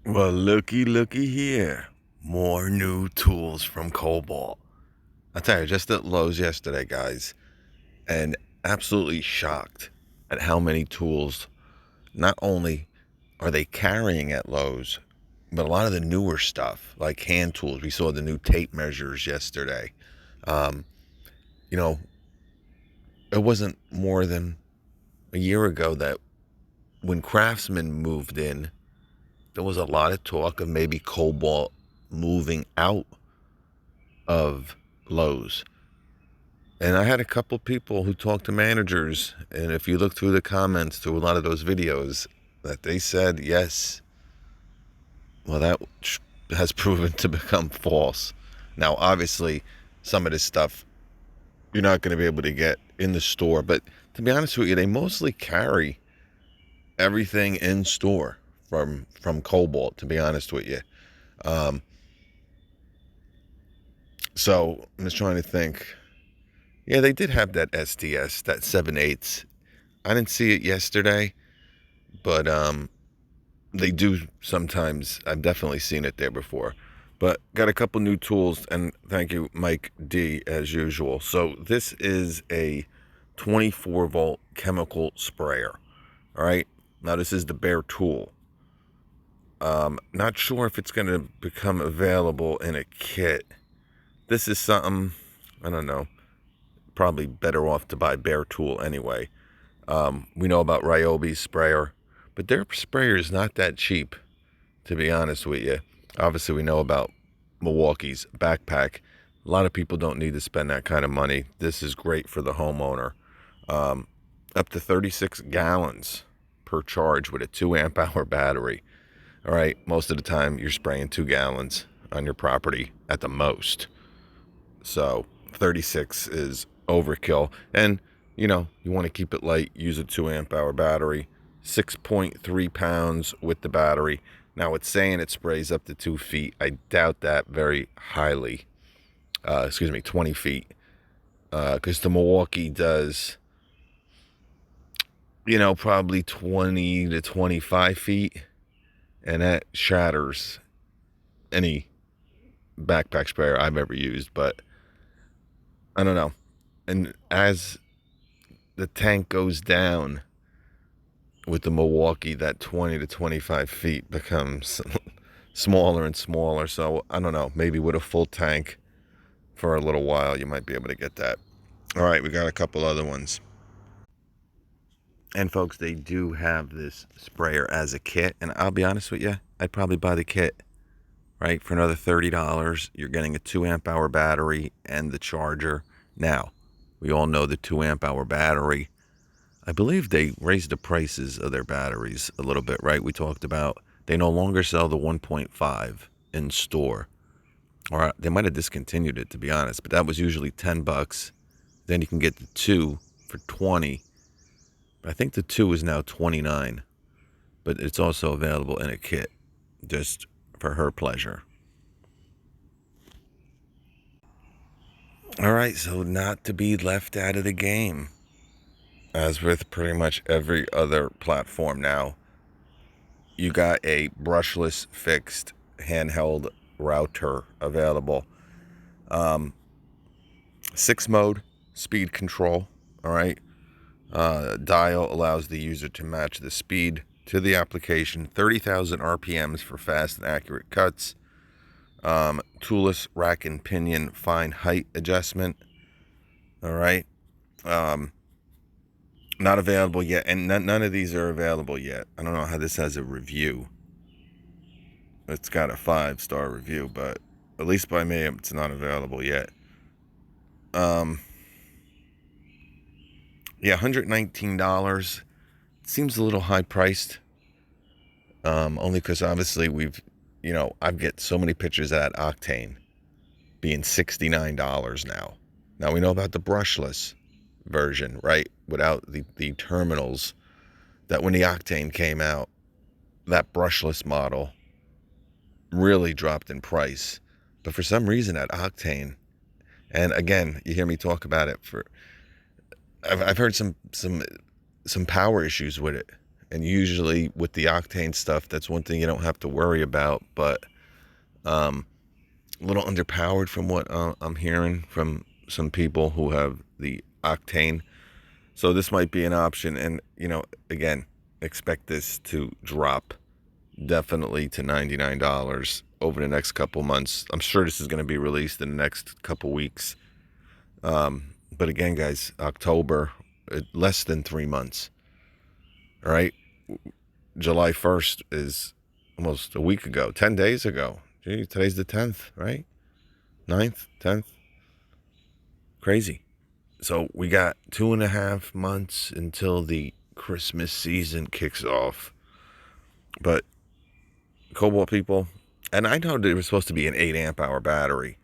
Well, looky here. More new tools from Kobalt. I tell you, just at Lowe's yesterday, guys, and absolutely shocked at how many tools not only are they carrying at Lowe's, but a lot of the newer stuff, like hand tools. We saw the new tape measures yesterday. Um, you know, it wasn't more than a year ago that when Craftsman moved in, there was a lot of talk of maybe Kobalt moving out of Lowe's. And I had a couple people who talked to managers, and if you look through the comments to a lot of those videos, that they said yes. Well, that has proven to become false. Now, obviously, some of this stuff you're not going to be able to get in the store, but to be honest with you, they mostly carry everything in store from Kobalt. To be honest with you, um, so I'm just trying to think. Yeah, they did have that SDS, that 7/8. I didn't see it yesterday, but they do sometimes. I've definitely seen it there before. But got a couple new tools, and thank you, Mike D, as usual. So this is a 24-volt chemical sprayer. All right. Now this is the bare tool. Not sure if it's going to become available in a kit. This is something, I don't know, probably better off to buy bare tool anyway. We know about Ryobi's sprayer, but their sprayer is not that cheap, to be honest with you. Obviously, we know about Milwaukee's backpack. A lot of people don't need to spend that kind of money. This is great for the homeowner. Up to 36 gallons per charge with a 2 amp hour battery. All right, most of the time you're spraying 2 gallons on your property at the most. So 36 is overkill. And, you want to keep it light, use a 2 amp hour battery, 6.3 pounds with the battery. Now it's saying it sprays up to 2 feet. I doubt that very highly. 20 feet. Because the Milwaukee does, probably 20 to 25 feet. And that shatters any backpack sprayer I've ever used. But I don't know. And as the tank goes down with the Milwaukee, that 20 to 25 feet becomes smaller and smaller. So I don't know, maybe with a full tank for a little while, you might be able to get that. All right, we got a couple other ones. And folks, they do have this sprayer as a kit. And I'll be honest with you, I'd probably buy the kit, right? For another $30, you're getting a 2 amp hour battery and the charger. Now, we all know the 2 amp hour battery. I believe they raised the prices of their batteries a little bit, right? We talked about they no longer sell the 1.5 in store. Or they might have discontinued it, to be honest, but that was usually $10. Then you can get the 2 for 20. But I think the 2 is now 29. But it's also available in a kit, just for her pleasure. All right, so not to be left out of the game, as with pretty much every other platform now, you got a brushless fixed handheld router available. 6-mode speed control. All right. Dial allows the user to match the speed to the application. 30,000 RPMs for fast and accurate cuts. Toolless rack and pinion fine height adjustment. All right. Not available yet, and none of these are available yet. I don't know how this has a review. It's got a 5-star review, but at least by me, it's not available yet. Yeah, $119 seems a little high priced. Only because obviously I get so many pictures at Octane being $69 now. Now we know about the brushless version, right? Without the terminals, that when the Octane came out, that brushless model really dropped in price. But for some reason at Octane, and again, you hear me talk about it I've heard some power issues with it, And usually with the octane stuff, that's one thing you don't have to worry about. But a little underpowered from what I'm hearing from some people who have the octane. So this might be an option. And, again, expect this to drop definitely to $99 over the next couple months. I'm sure this is going to be released in the next couple weeks. But again, guys, October, less than 3 months. All right. July 1st is almost a week ago, 10 days ago. Gee, today's the 10th, right? 9th, 10th. Crazy. So we got 2.5 months until the Christmas season kicks off. But Kobalt people, and I know there was supposed to be an 8 amp hour battery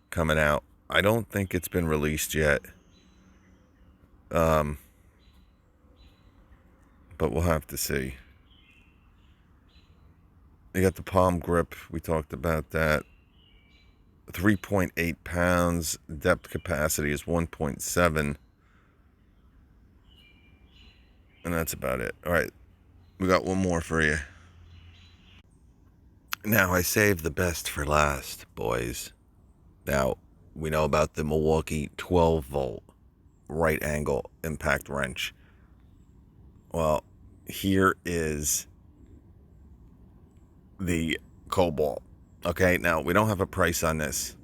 coming out. I don't think it's been released yet. But we'll have to see. You got the palm grip. We talked about that. 3.8 pounds. Depth capacity is 1.7. And that's about it. All right. We got one more for you. Now, I saved the best for last, boys. Now, we know about the Milwaukee 12-volt right angle impact wrench. Well, here is the Kobalt. Okay, now we don't have a price on this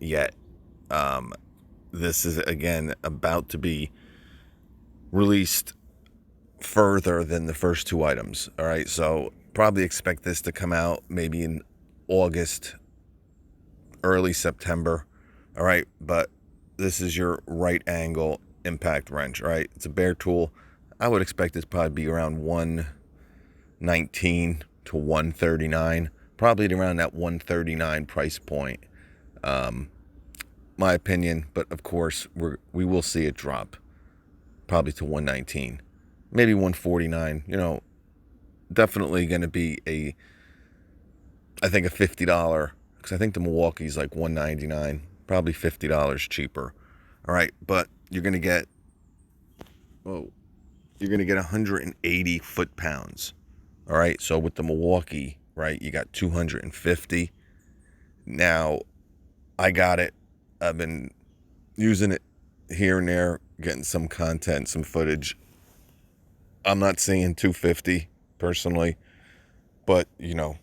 yet. This is, again, about to be released further than the first two items. All right, so probably expect this to come out maybe in August, early September. All right, but this is your right angle impact wrench. All right, it's a bare tool. I would expect this probably be around $119 to $139, probably around that $139 price point. My opinion, but of course we will see it drop probably to $119, maybe $149. Definitely going to be I think a $50, because I think the Milwaukee's like $199, probably $50 cheaper. All right, but you're going to get 180 foot-pounds. All right, so with the Milwaukee, right, you got 250. Now, I got it. I've been using it here and there, getting some content, some footage. I'm not seeing 250 personally, but you're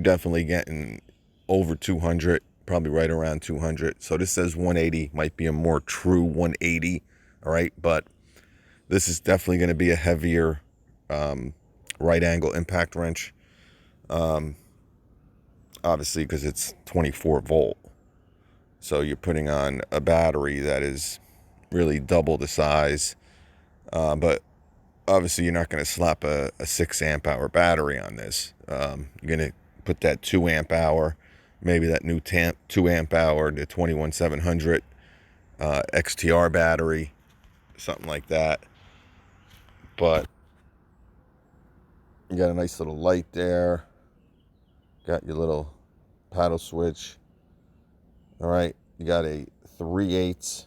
definitely getting over 200, probably right around 200. So this says 180, might be a more true 180. All right, but this is definitely going to be a heavier right angle impact wrench. Obviously, because it's 24 volt. So you're putting on a battery that is really double the size. But obviously, you're not going to slap a 6 amp hour battery on this. You're going to put that 2 amp hour, maybe that new 2 amp hour, the 21700 XTR battery, something like that. But you got a nice little light there. Got your little paddle switch. All right, you got a 3/8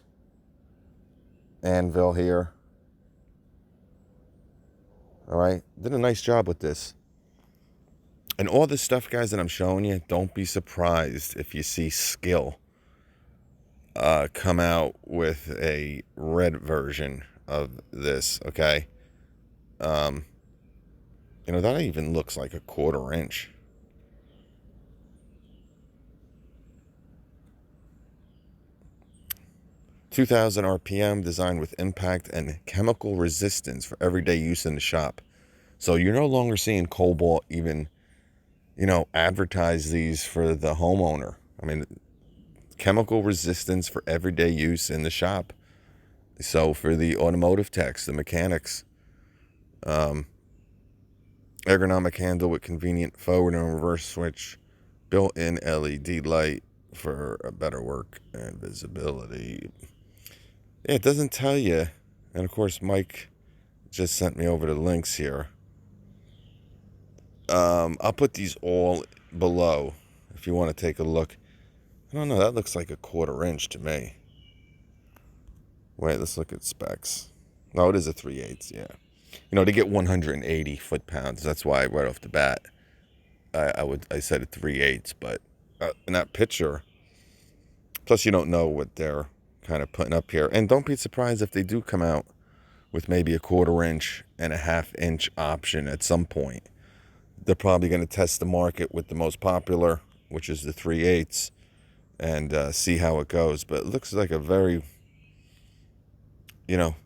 anvil here. All right, did a nice job with this. And all this stuff, guys, that I'm showing you, don't be surprised if you see Skill come out with a red version of this, okay? That even looks like a 1/4 inch. $2,000 RPM, designed with impact and chemical resistance for everyday use in the shop. So you're no longer seeing Kobalt even, advertise these for the homeowner. I mean, chemical resistance for everyday use in the shop. So for the automotive techs, the mechanics, ergonomic handle with convenient forward and reverse switch, built-in LED light for a better work and visibility. Yeah, it doesn't tell you. And of course, Mike just sent me over the links here. I'll put these all below if you want to take a look. I don't know, that looks like a 1/4 inch to me. Wait, let's look at specs. No, it is a 3/8, yeah. They get 180 foot-pounds. That's why right off the bat, I said it 3/8. But in that picture, plus you don't know what they're kind of putting up here. And don't be surprised if they do come out with maybe a 1/4 inch and a 1/2 inch option at some point. They're probably going to test the market with the most popular, which is the 3/8, and see how it goes. But it looks like a very,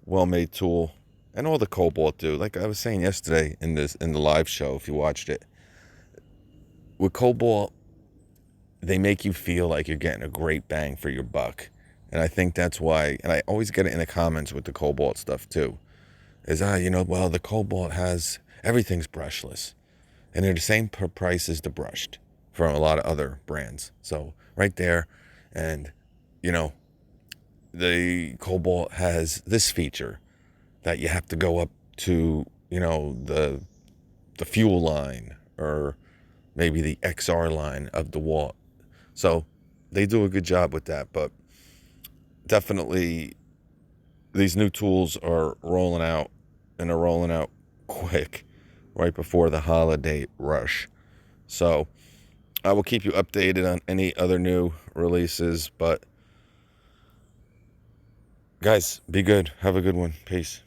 well-made tool. And all the Kobalt do, like I was saying yesterday in the live show, if you watched it, with Kobalt, they make you feel like you're getting a great bang for your buck. And I think that's why, and I always get it in the comments with the Kobalt stuff too, is, well, the Kobalt has, everything's brushless. And they're the same price as the brushed from a lot of other brands. So right there, and, the Kobalt has this feature that you have to go up to, the fuel line or maybe the XR line of the wall. So they do a good job with that. But definitely these new tools are rolling out, and they're rolling out quick right before the holiday rush. So I will keep you updated on any other new releases. But guys, be good. Have a good one. Peace.